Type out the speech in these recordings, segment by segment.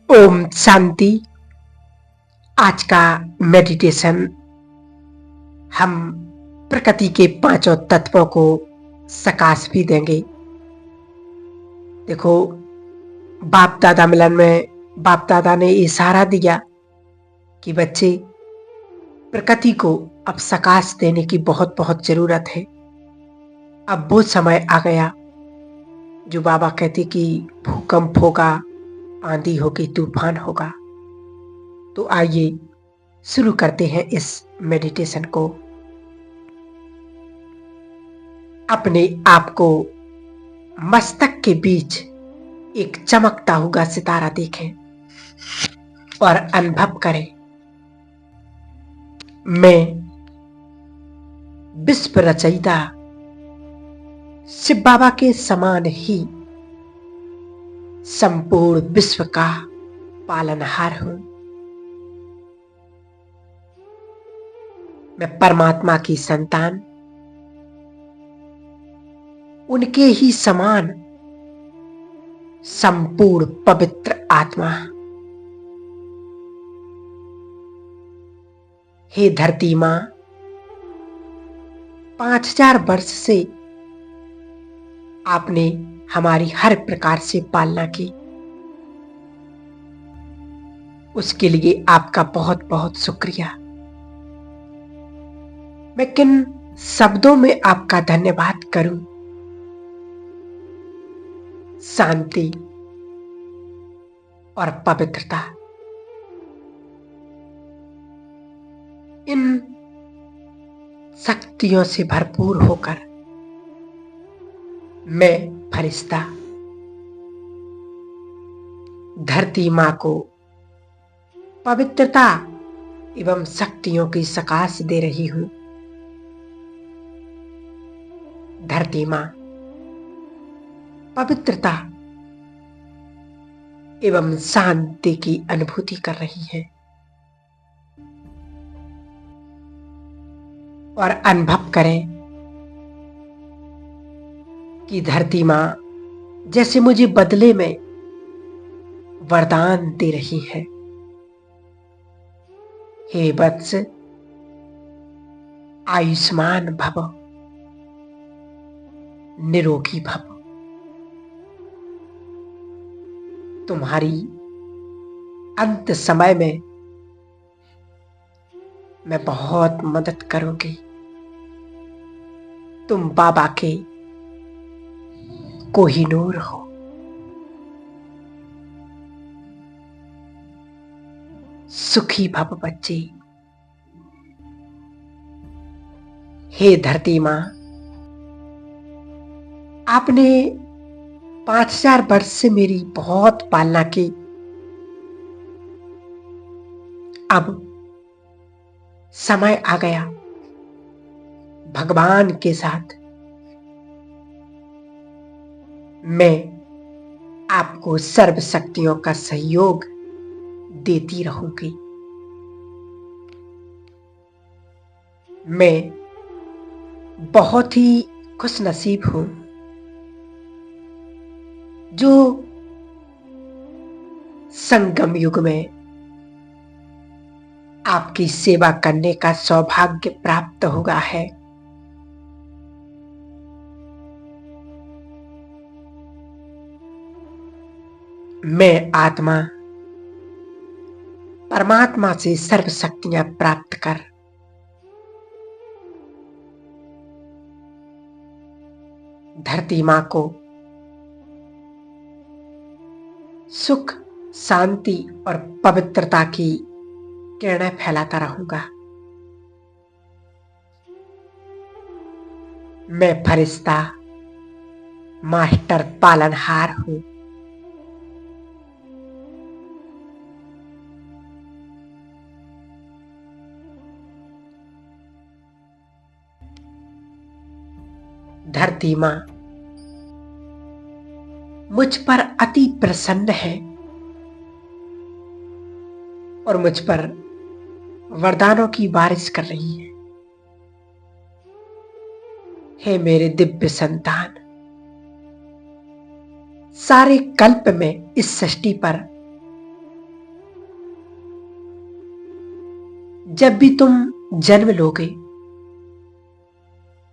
ओम शांति। आज का मेडिटेशन हम प्रकृति के पांचों तत्वों को सकाश भी देंगे। देखो, बाप दादा मिलन में बाप दादा ने इशारा दिया कि बच्चे, प्रकृति को अब सकाश देने की बहुत बहुत जरूरत है। अब वो समय आ गया जो बाबा कहते कि भूकंप होगा, आंधी होगी, तूफान होगा। तो आइए शुरू करते हैं इस मेडिटेशन को। अपने आप को मस्तक के बीच एक चमकता हुआ सितारा देखें और अनुभव करें, मैं विश्व रचयिता शिव बाबा के समान ही संपूर्ण विश्व का पालनहार हूं। मैं परमात्मा की संतान, उनके ही समान संपूर्ण पवित्र आत्मा। हे धरती मां, 5000 वर्ष से आपने हमारी हर प्रकार से पालना की। उसके लिए आपका बहुत बहुत शुक्रिया। मैं किन शब्दों में आपका धन्यवाद करूं? शांति और पवित्रता, इन शक्तियों से भरपूर होकर मैं फरिश्ता धरती मां को पवित्रता एवं शक्तियों की सकाश दे रही हूं। धरती मां पवित्रता एवं शांति की अनुभूति कर रही है और अनुभव करें कि धरती मां जैसे मुझे बदले में वरदान दे रही है। हे वत्स, आयुष्मान भव, निरोगी भव। तुम्हारी अंत समय में मैं बहुत मदद करूंगी। तुम बाबा के कोहिनूर हो। सुखी भव बच्चे। हे धरती मां, आपने 5000 वर्ष से मेरी बहुत पालना की। अब समय आ गया भगवान के साथ मैं आपको सर्व शक्तियों का सहयोग देती रहूंगी। मैं बहुत ही खुशनसीब हूं जो संगम युग में आपकी सेवा करने का सौभाग्य प्राप्त हुआ है। मैं आत्मा परमात्मा से सर्व शक्तियां प्राप्त कर धरती मां को सुख, शांति और पवित्रता की किरणें फैलाता रहूंगा। मैं फरिश्ता मास्टर पालनहार हूं। धरती मां मुझ पर अति प्रसन्न है और मुझ पर वरदानों की बारिश कर रही है। हे मेरे दिव्य संतान, सारे कल्प में इस सृष्टि पर जब भी तुम जन्म लोगे,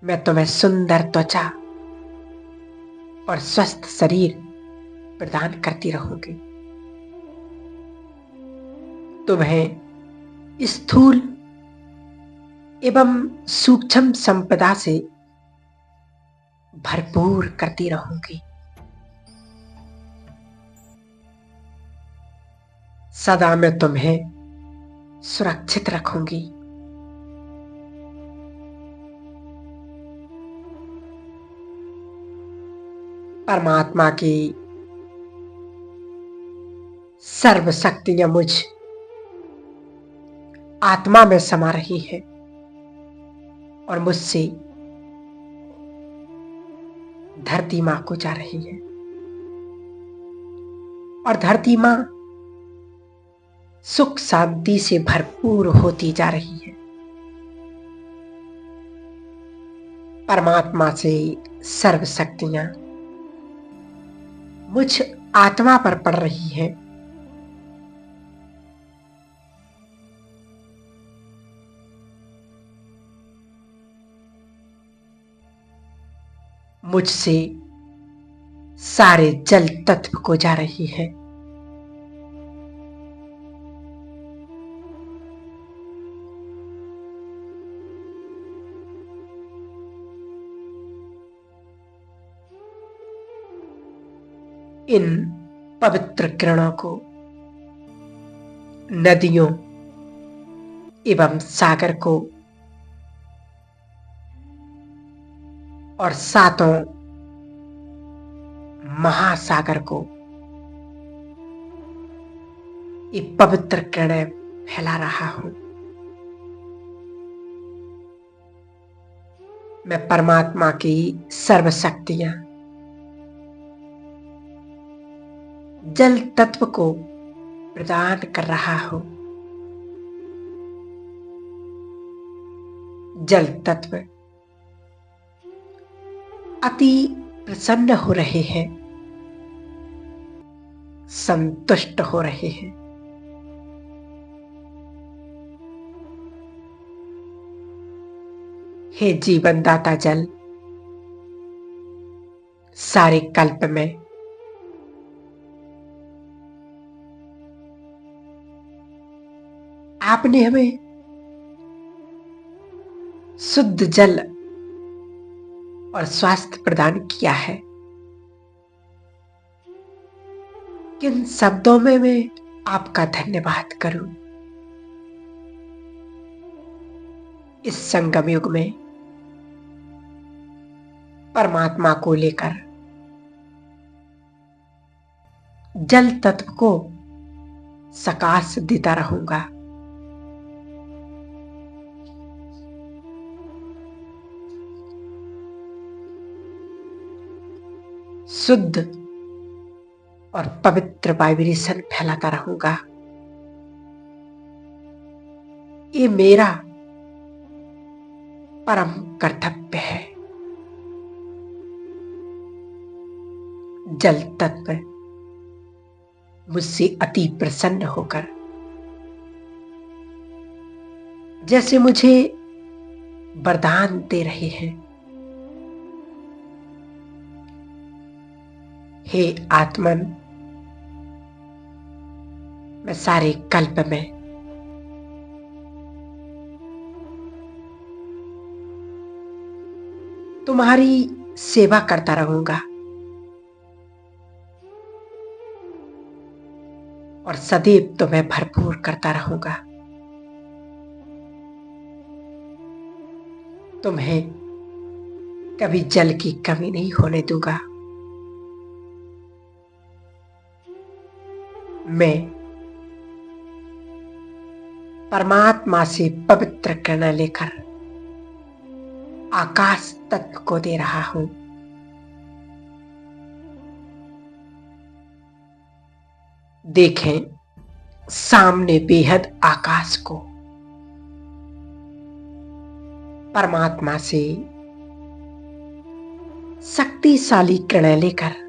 मैं तुम्हें सुंदर त्वचा और स्वस्थ शरीर प्रदान करती रहूंगी। तुम्हें स्थूल एवं सूक्ष्म संपदा से भरपूर करती रहूंगी। सदा मैं तुम्हें सुरक्षित रखूंगी। परमात्मा की सर्व शक्तियां मुझ आत्मा में समा रही है और मुझसे धरती मां को जा रही है, और धरती मां सुख शांति से भरपूर होती जा रही है। परमात्मा से सर्व शक्तियां मुझ आत्मा पर पड़ रही है। मुझसे सारे जल तत्व को जा रही है। इन पवित्र किरणों को नदियों एवं सागर को और सातों महासागर को ये पवित्र किरणें फैला रहा हूं। मैं परमात्मा की सर्व शक्तियां जल तत्व को प्रदान कर रहा हूं। जल तत्व अति प्रसन्न हो रहे हैं, संतुष्ट हो रहे हैं। हे जीवन दाता जल, सारे कल्प में आपने हमें शुद्ध जल और स्वास्थ्य प्रदान किया है। किन शब्दों में मैं आपका धन्यवाद करूं। इस संगम युग में परमात्मा को लेकर जल तत्व को सकाश देता रहूंगा। शुद्ध और पवित्र वाइब्रेशन फैलाता रहूंगा। ये मेरा परम कर्तव्य है। जल तत्व मुझसे अति प्रसन्न होकर जैसे मुझे वरदान दे रहे हैं। हे आत्मन, मैं सारे कल्प में तुम्हारी सेवा करता रहूंगा और सदैव तुम्हें भरपूर करता रहूंगा। तुम्हें कभी जल की कमी नहीं होने दूंगा। मैं परमात्मा से पवित्र किरण लेकर आकाश तत्व को दे रहा हूं। देखें सामने बेहद आकाश को परमात्मा से शक्तिशाली किरण लेकर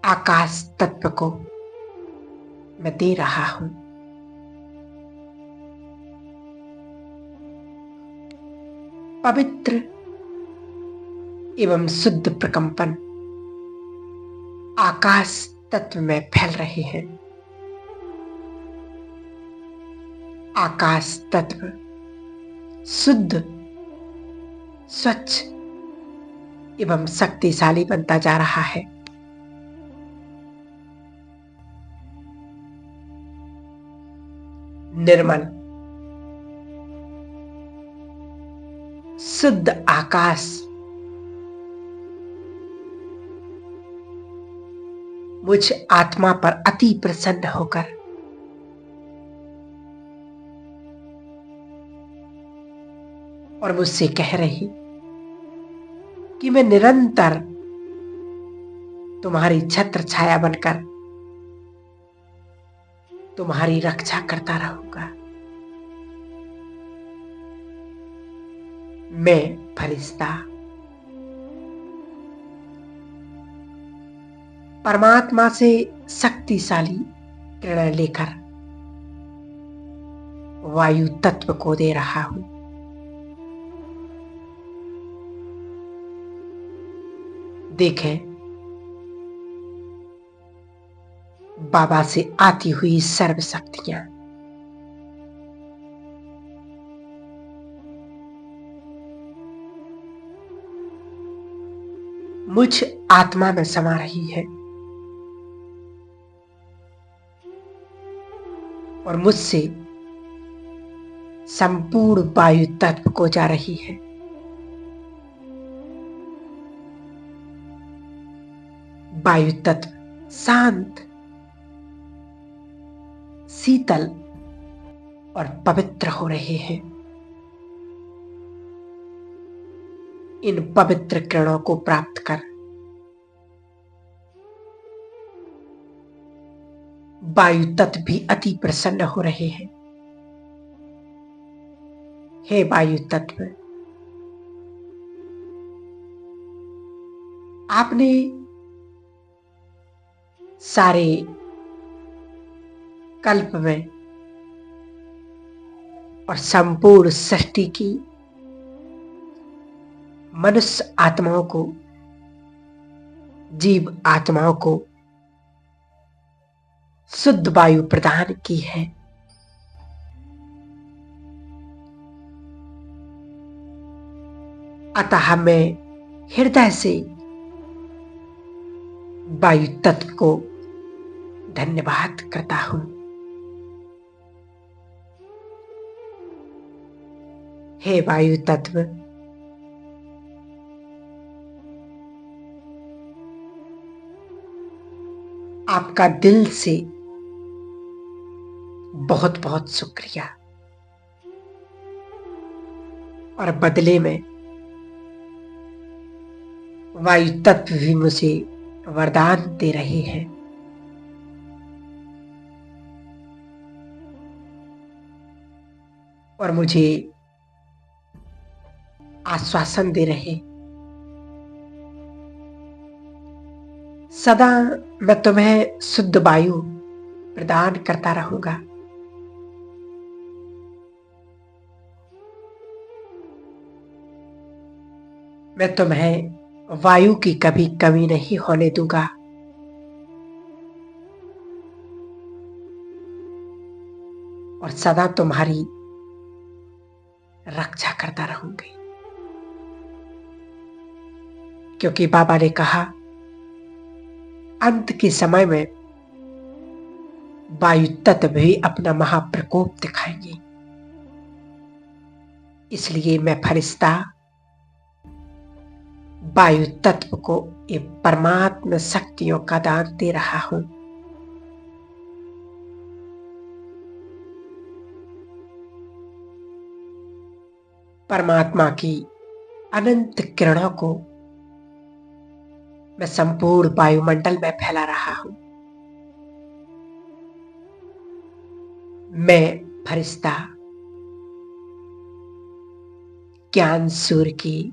आकाश तत्व को मैं दे रहा हूं। पवित्र एवं शुद्ध प्रकंपन आकाश तत्व में फैल रहे हैं। आकाश तत्व शुद्ध, स्वच्छ एवं शक्तिशाली बनता जा रहा है। निर्मल शुद्ध आकाश मुझ आत्मा पर अति प्रसन्न होकर और मुझसे कह रही कि मैं निरंतर तुम्हारी छत्र छाया बनकर तुम्हारी रक्षा करता रहूंगा। मैं फरिश्ता परमात्मा से शक्तिशाली किरण लेकर वायु तत्व को दे रहा हूं। देखें, बाबा से आती हुई सर्व शक्तियां मुझ आत्मा में समा रही है और मुझसे संपूर्ण वायु तत्व को जा रही है। वायु तत्व शांत, शीतल और पवित्र हो रहे हैं। इन पवित्र किरणों को प्राप्त कर वायु तत्व भी अति प्रसन्न हो रहे हैं। हे वायु तत्व, आपने सारे कल्प में और संपूर्ण सृष्टि की मनुष्य आत्माओं को, जीव आत्माओं को शुद्ध वायु प्रदान की है। अतः मैं हृदय से वायु तत्व को धन्यवाद करता हूं। हे वायु तत्व, आपका दिल से बहुत बहुत शुक्रिया। और बदले में वायु तत्व भी मुझे वरदान दे रहे हैं। और मुझे आश्वासन दे रहे, सदा मैं तुम्हें शुद्ध वायु प्रदान करता रहूंगा। मैं तुम्हें वायु की कभी कमी नहीं होने दूंगा। और सदा तुम्हारी रक्षा करता रहूंगी। क्योंकि बाबा ने कहा, अंत के समय में वायु तत्व भी अपना महाप्रकोप दिखाएंगे। इसलिए मैं फरिश्ता वायु तत्व को ये परमात्मा शक्तियों का दान दे रहा हूं। परमात्मा की अनंत किरणों को मैं संपूर्ण वायुमंडल में फैला रहा हूं। मैं फरिश्ता ज्ञान सूर्य की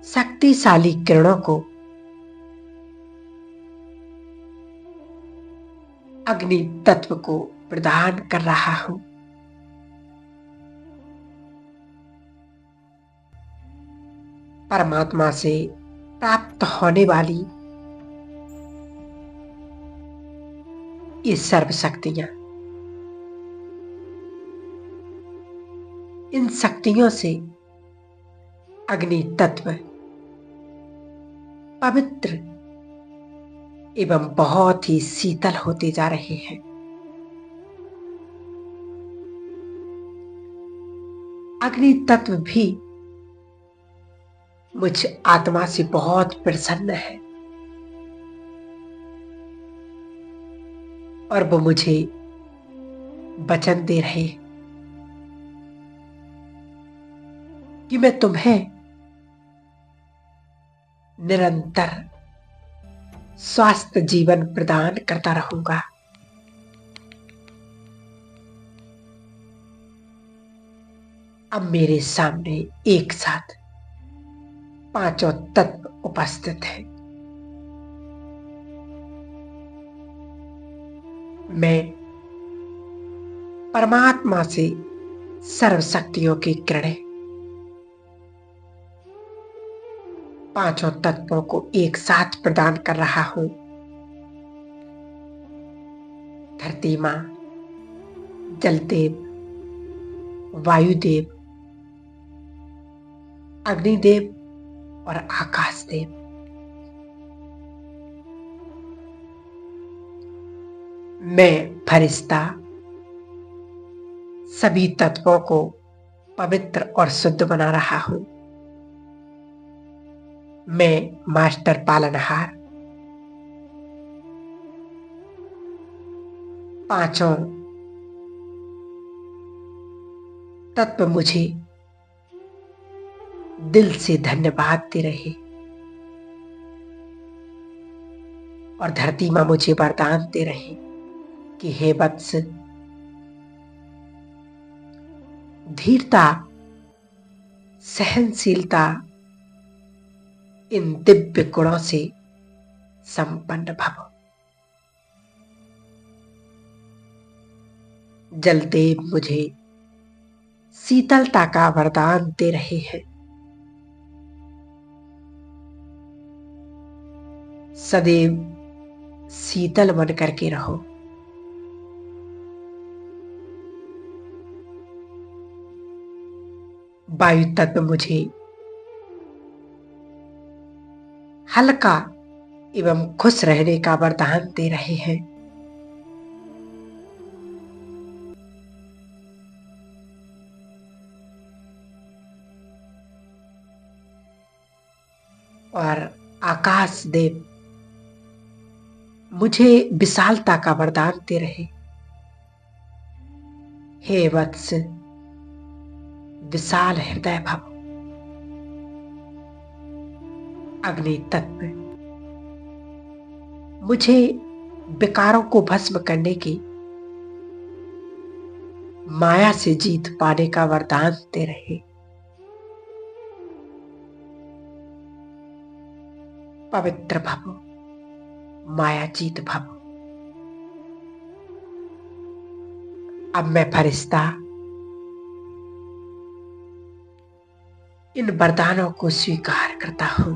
शक्तिशाली किरणों को अग्नि तत्व को प्रदान कर रहा हूं। परमात्मा से प्राप्त होने वाली ये सर्व शक्तियां, इन शक्तियों से अग्नि तत्व पवित्र एवं बहुत ही शीतल होते जा रहे हैं। अग्नि तत्व भी मुझ आत्मा से बहुत प्रसन्न है और वो मुझे वचन दे रहे कि मैं तुम्हें निरंतर स्वस्थ जीवन प्रदान करता रहूंगा। अब मेरे सामने एक साथ पांचों तत्व उपस्थित हैं। मैं परमात्मा से सर्व शक्तियों की किरणें पांचों तत्वों को एक साथ प्रदान कर रहा हूं। धरती मां, जलदेव, वायुदेव, अग्निदेव और आकाश देव, मैं फरिश्ता सभी तत्वों को पवित्र और शुद्ध बना रहा हूं। मैं मास्टर पालनहार पांचों तत्व मुझे दिल से धन्यवाद दे रहे और धरती मां मुझे वरदान दे रहे कि हे वत्स, धीरता, सहनशीलता, इन दिव्य गुणों से संपन्न भव। जलदेव मुझे शीतलता का वरदान दे रहे हैं। सदैव शीतल बन करके रहो। वायु तत्व मुझे हल्का एवं खुश रहने का वरदान दे रहे हैं। और आकाश देव मुझे विशालता का वरदान दे रहे। हे वत्स, विशाल हृदय भव। अग्नि तत्व मुझे विकारों को भस्म करने की, माया से जीत पाने का वरदान दे रहे। पवित्र भव, माया जीत भव। अब मैं फरिश्ता इन वरदानों को स्वीकार करता हूं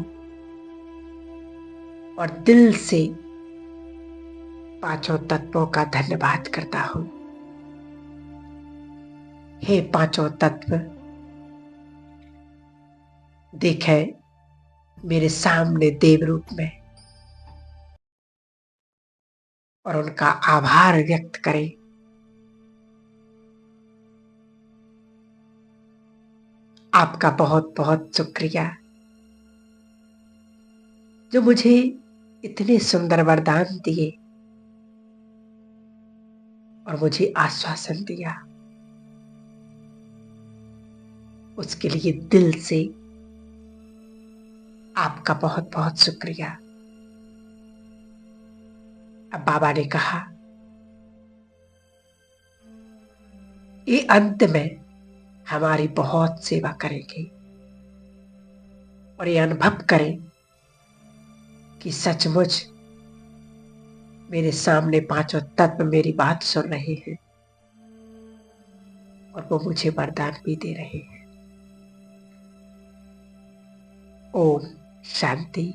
और दिल से पांचों तत्वों का धन्यवाद करता हूं। हे पांचों तत्व, देखें मेरे सामने देव रूप में और उनका आभार व्यक्त करें। आपका बहुत बहुत शुक्रिया जो मुझे इतने सुंदर वरदान दिए और मुझे आश्वासन दिया। उसके लिए दिल से आपका बहुत बहुत शुक्रिया। अब बाबा ने कहा, ये अंत में हमारी बहुत सेवा करेंगे और ये अनुभव करें कि सचमुच मेरे सामने पांचों तत्व मेरी बात सुन रहे हैं और वो मुझे वरदान भी दे रहे हैं। ओम शांति।